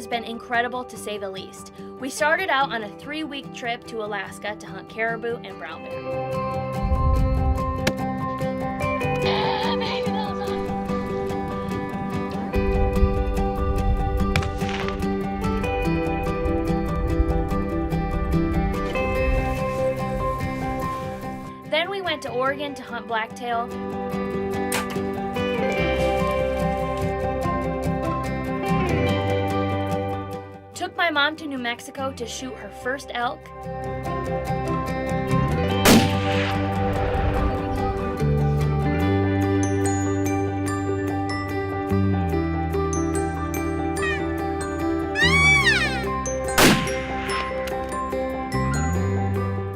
has been incredible to say the least. We started out on a 3-week trip to Alaska to hunt caribou and brown bear. Then we went to Oregon to hunt blacktail. Took my mom to New Mexico to shoot her first elk.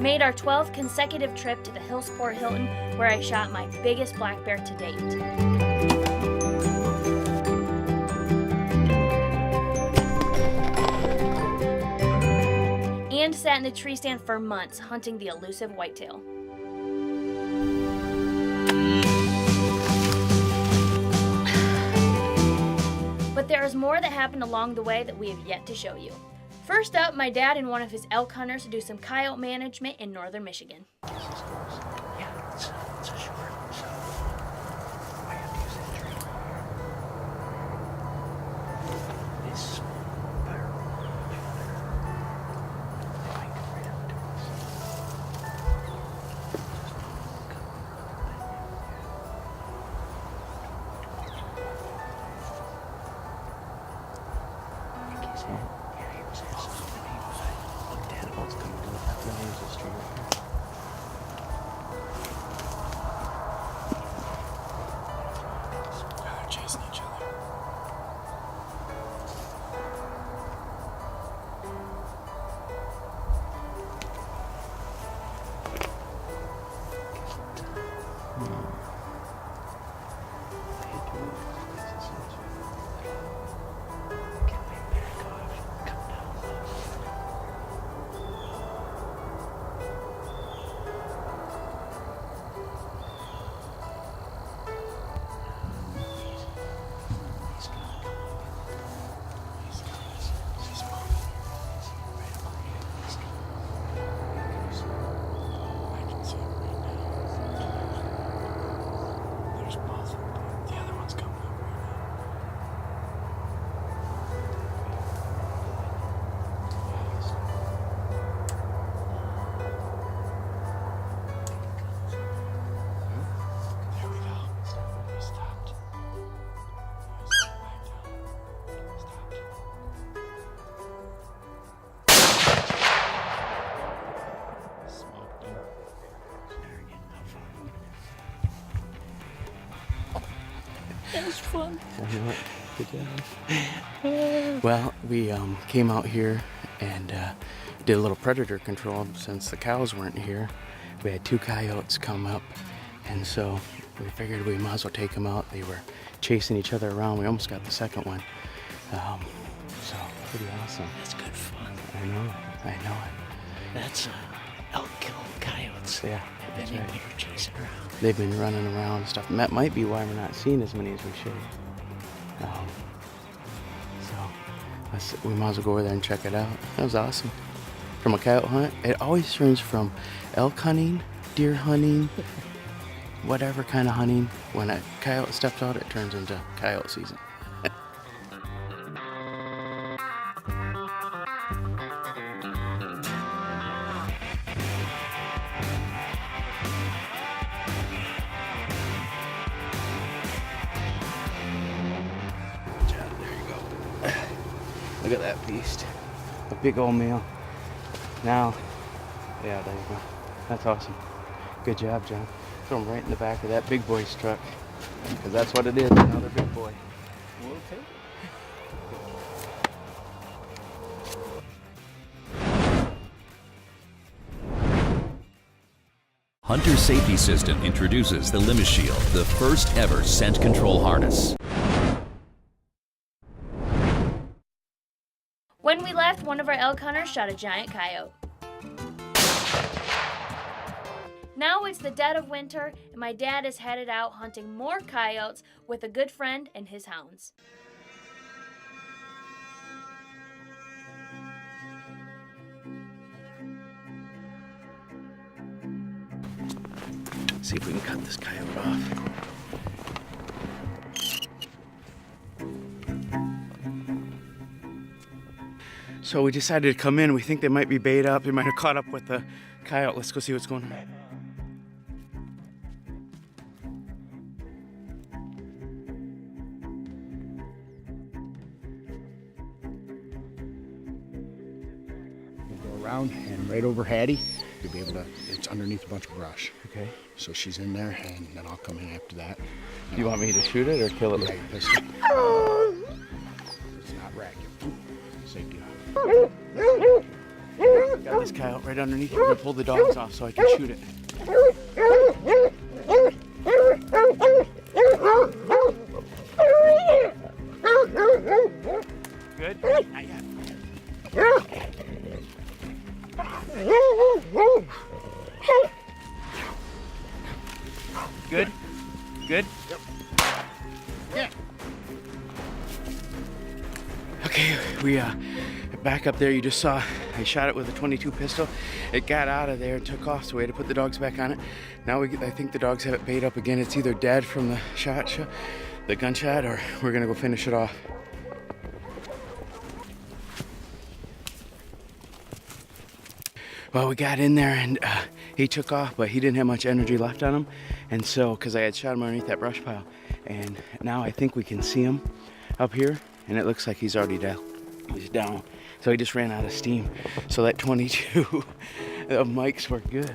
Made our 12th consecutive trip to the Hillsport Hilton, where I shot my biggest black bear to date. And sat in the tree stand for months hunting the elusive whitetail. But there is more that happened along the way that we have yet to show you. First up, my dad and one of his elk hunters do some coyote management in northern Michigan. Yeah, it's a short, so I have to use that tree. This fire each other. They might come right up to us. I think he's hit. Yeah, he was hit. I looked at it while it's coming to us. There's this tree right here. They're chasing each other. Can they back off? Come down low. He's gonna come up. He's coming. He's moving. He's right up on you. He's coming. I can see him right now. There's both of them. The other one's coming up right now. There we go. He stopped. He stopped back down. He stopped. Smoked him. There again. That was fun. Good job. Well, we came out here and did a little predator control since the cows weren't here. We had 2 coyotes come up, and so we figured we might as well take them out. They were chasing each other around. We almost got the second one. So pretty awesome. That's good fun. I know it. That's elk killing coyotes. Yeah, They've that's been in right. here chasing around. They've been running around and stuff. And that might be why we're not seeing as many as we should. We might as well go over there and check it out. That was awesome. From a coyote hunt, it always turns from elk hunting, deer hunting, whatever kind of hunting. When a coyote steps out, it turns into coyote season. There you go. Look at that beast. A big old male. Now, yeah, there you go. That's awesome. Good job, John. Throw him right in the back of that big boy's truck. Because that's what it is, another big boy. We'll take it. Hunter Safety System introduces the Limit Shield, the first ever scent control harness. When we left, one of our elk hunters shot a giant coyote. Now it's the dead of winter, and my dad is headed out hunting more coyotes with a good friend and his hounds. See if we can cut this coyote off. So we decided to come in. We think they might be bait up. They might have caught up with the coyote. Let's go see what's going on. We'll go around and right over Hattie, you'll be able to, it's underneath a bunch of brush. Okay. So she's in there and then I'll come in after that. Do you want me to shoot it or kill it? Yeah, your pistol. It's not racket. Safety off. Got this coyote right underneath. I'm gonna pull the dogs off so I can shoot it. Good? Not yet. Good? Good? Yep. Yeah. Okay, we back up there. You just saw I shot it with a 22 pistol. It got out of there and took off, so we had to put the dogs back on it. Now I think the dogs have it bait up again. It's either dead from the the gunshot, or we're gonna go finish it off. Well, we got in there and he took off, but he didn't have much energy left on him. And so, because I had shot him underneath that brush pile, and now I think we can see him up here, and it looks like he's already down. He's down. So he just ran out of steam. So that 22 of Mike's were good.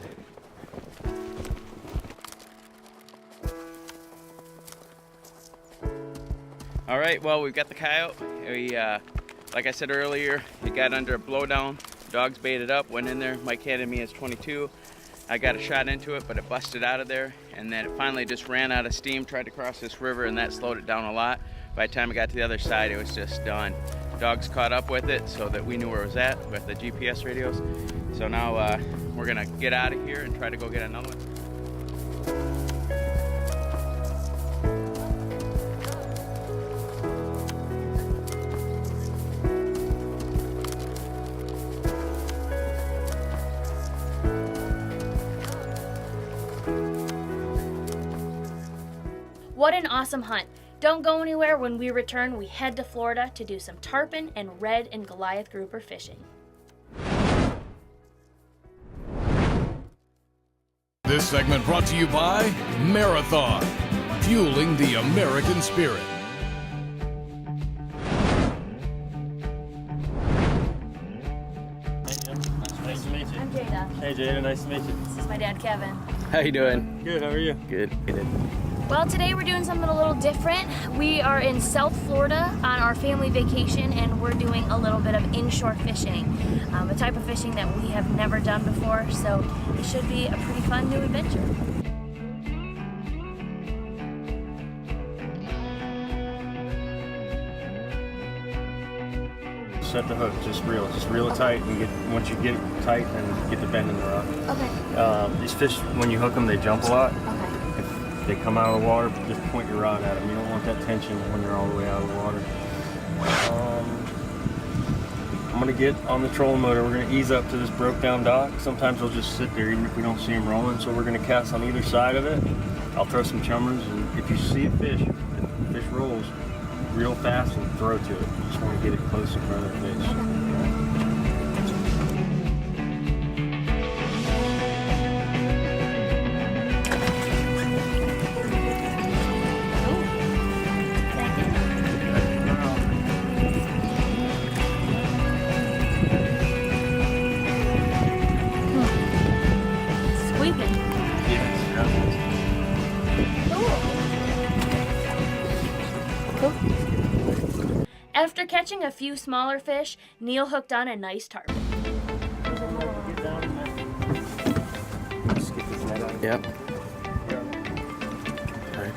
All right, well, we've got the coyote. We, like I said earlier, he got under a blowdown. Dogs baited up, went in there. Mike handed me his 22. I got a shot into it, but it busted out of there. And then it finally just ran out of steam, tried to cross this river, and that slowed it down a lot. By the time I got to the other side, it was just done. Dogs caught up with it so that we knew where it was at with the GPS radios. So now we're gonna get out of here and try to go get another one. What an awesome hunt. Don't go anywhere. When we return, we head to Florida to do some tarpon and red and Goliath grouper fishing. This segment brought to you by Marathon, fueling the American spirit. Nice to meet you. I'm Jada. Hey Jada, nice to meet you. This is my dad, Kevin. How you doing? Good, how are you? Good. Good. Well, today we're doing something a little different. We are in South Florida on our family vacation, and we're doing a little bit of inshore fishing, a type of fishing that we have never done before, so it should be a pretty fun new adventure. Set the hook, just reel it tight, and once you get it tight, then get the bend in the rod. Okay. These fish, when you hook them, they jump a lot. Okay. If they come out of the water, just point your rod at them. You don't want that tension when they're all the way out of the water. I'm gonna get on the trolling motor. We're gonna ease up to this broke down dock. Sometimes they'll just sit there even if we don't see them rolling. So we're gonna cast on either side of it. I'll throw some chummers, and if you see a fish, if the fish rolls, reel fast and throw to it. You just want to get it close in front of the fish. Squeaking. Cool. After catching a few smaller fish, Neil hooked on a nice tarpon. Yep. All right.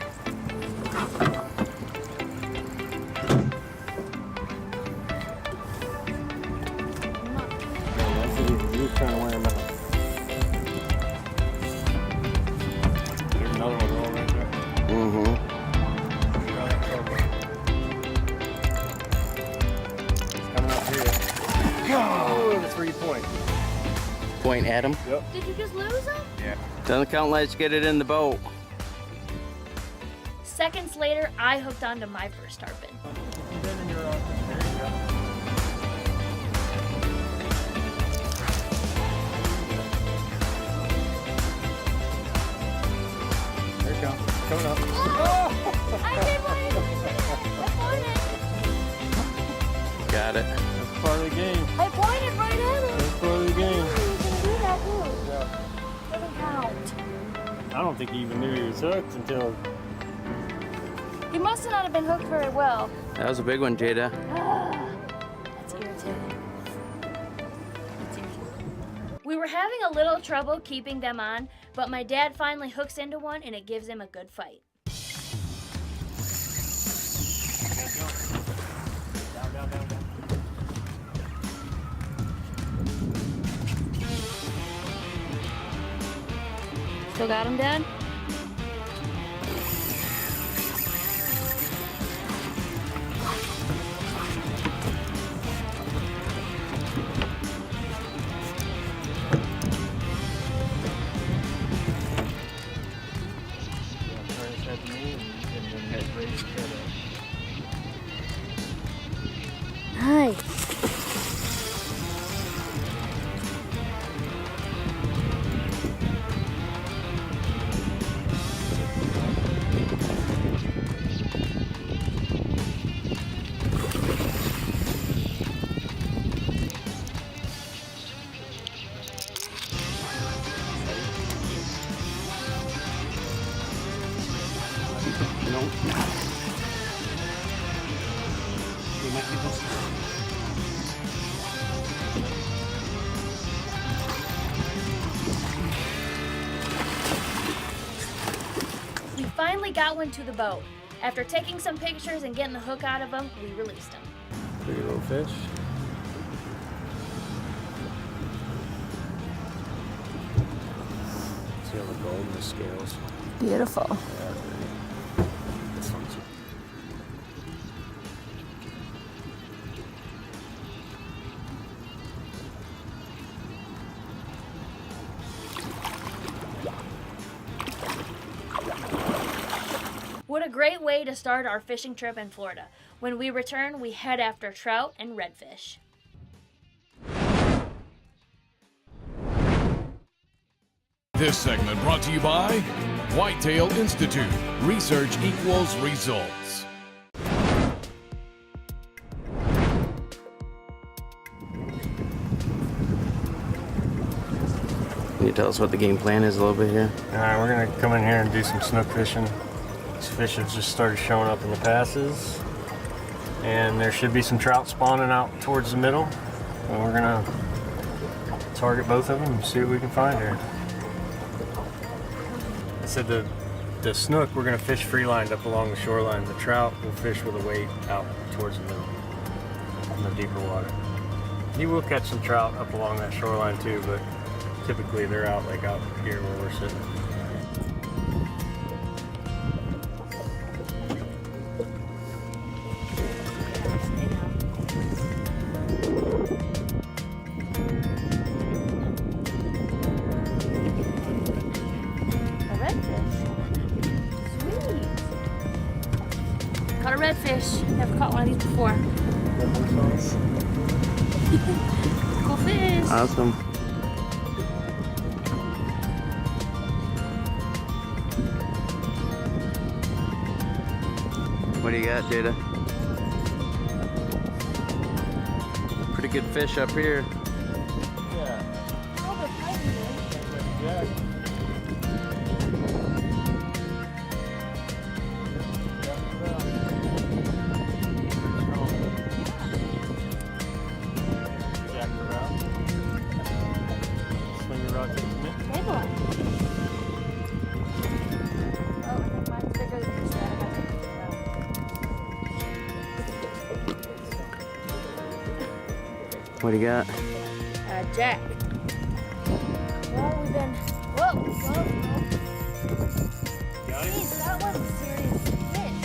He's trying to wear him out. There's another one rolling right there. Mm-hmm. Coming up here. Oh, the 3 point. Point at him. Yep. Did you just lose them? Yeah. Doesn't count unless you get it in the boat. Seconds later, I hooked onto my first tarpon. There you go. There you go. Coming up. I pointed. Got it. That's part of the game. I pointed right at him. That's part of the game. You can do that too. Yeah. Doesn't count. I don't think he even knew he was hooked until. He must not have been hooked very well. That was a big one, Jada. That's irritating. That's irritating. We were having a little trouble keeping them on, but my dad finally hooks into one and it gives him a good fight. Still got him, Dad? Nice. Nope. We might be this. We finally got one to the boat. After taking some pictures and getting the hook out of him, we released him. Pretty little fish. See all the gold in the scales? Beautiful. This one's What a great way to start our fishing trip in Florida. When we return, we head after trout and redfish. This segment brought to you by Whitetail Institute. Research equals results. Can you tell us what the game plan is a little bit here? Alright, we're gonna come in here and do some snook fishing. These fish have just started showing up in the passes. And there should be some trout spawning out towards the middle. And we're gonna target both of them and see what we can find here. I said the snook we're gonna fish free lined up along the shoreline. The trout will fish with a weight out towards the middle in the deeper water. You will catch some trout up along that shoreline too, but typically they're out like out here where we're sitting. A redfish. Sweet. Caught a redfish. Never caught one of these before. Cool fish. Awesome. What do you got, Jada? Pretty good fish up here. Oh, they're tiny. Yeah. Big one. Oh, I think mine's bigger than this one. I got to What do you got? Jack. Well, we've been. Whoa, whoa, whoa. Jeez, that was a serious fish.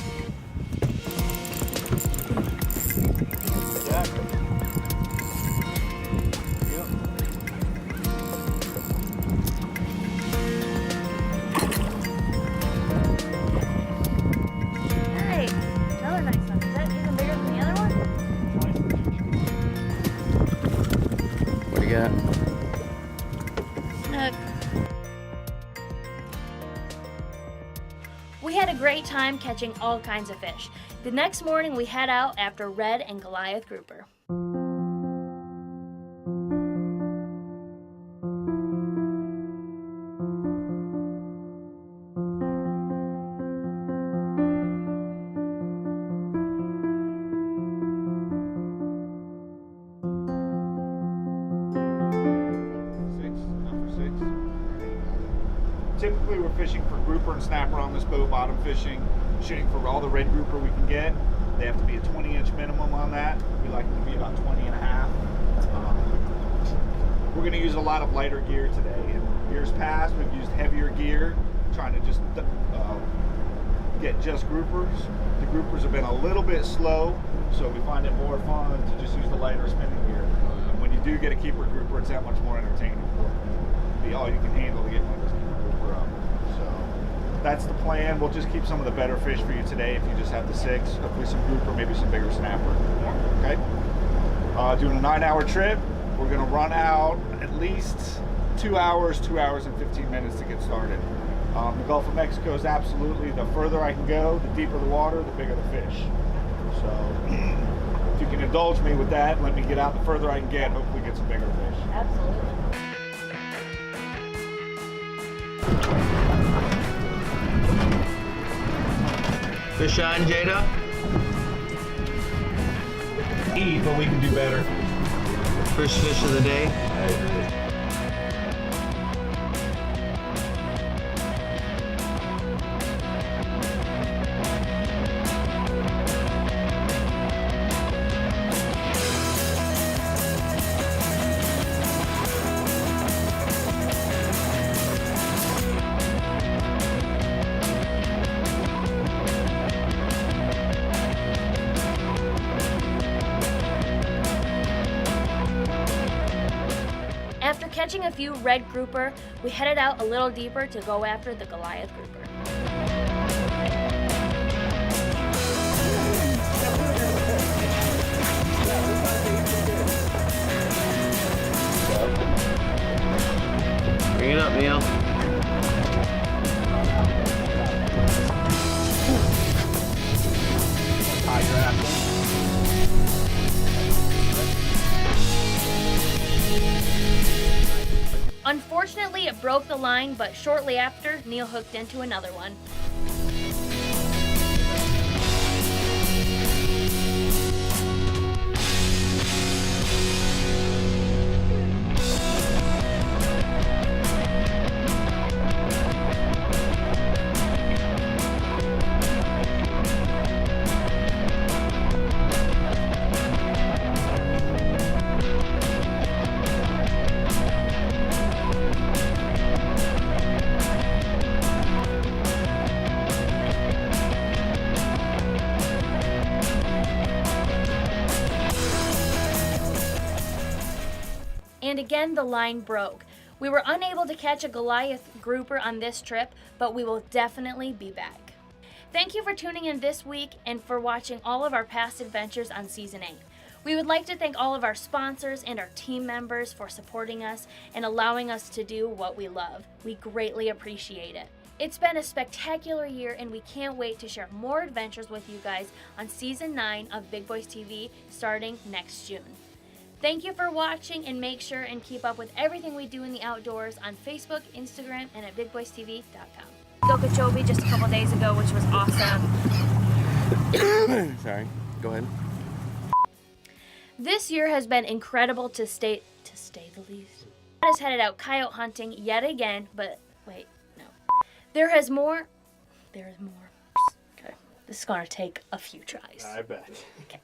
Jack. Yep. yet. Snug. We had a great time catching all kinds of fish. The next morning we head out after red and Goliath grouper. Typically we're fishing for grouper and snapper on this boat, bottom fishing, shooting for all the red grouper we can get. They have to be a 20-inch minimum on that. We like them to be about 20 and a half. We're going to use a lot of lighter gear today. In years past, we've used heavier gear, trying to just get just groupers. The groupers have been a little bit slow, so we find it more fun to just use the lighter spinning gear. When you do get a keeper grouper, it's that much more entertaining. Be all you can handle to get one of those keeper grouper up. So that's the plan. We'll just keep some of the better fish for you today if you just have the 6. Hopefully some grouper, maybe some bigger snapper. Okay? Doing a 9-hour trip. We're going to run out at least 2 hours and 15 minutes to get started. The Gulf of Mexico is absolutely, the further I can go, the deeper the water, the bigger the fish. So if you can indulge me with that, let me get out the further I can get, hopefully get some bigger fish. Absolutely. Fish on, Jada? Eat, but we can do better. First fish of the day. After catching a few red grouper, we headed out a little deeper to go after the Goliath grouper. Bring it up, Neil. Unfortunately, it broke the line, but shortly after, Neil hooked into another one. And again, the line broke. We were unable to catch a Goliath grouper on this trip, but we will definitely be back. Thank you for tuning in this week and for watching all of our past adventures on Season 8. We would like to thank all of our sponsors and our team members for supporting us and allowing us to do what we love. We greatly appreciate it. It's been a spectacular year and we can't wait to share more adventures with you guys on Season 9 of Big Boys TV starting next June. Thank you for watching, and make sure and keep up with everything we do in the outdoors on Facebook, Instagram, and at bigboystv.com. Okeechobee just a couple days ago, which was awesome. Sorry, go ahead. This year has been incredible to say the least. I has headed out coyote hunting yet again, but wait, no. There is more. Okay, this is gonna take a few tries. I bet. Okay.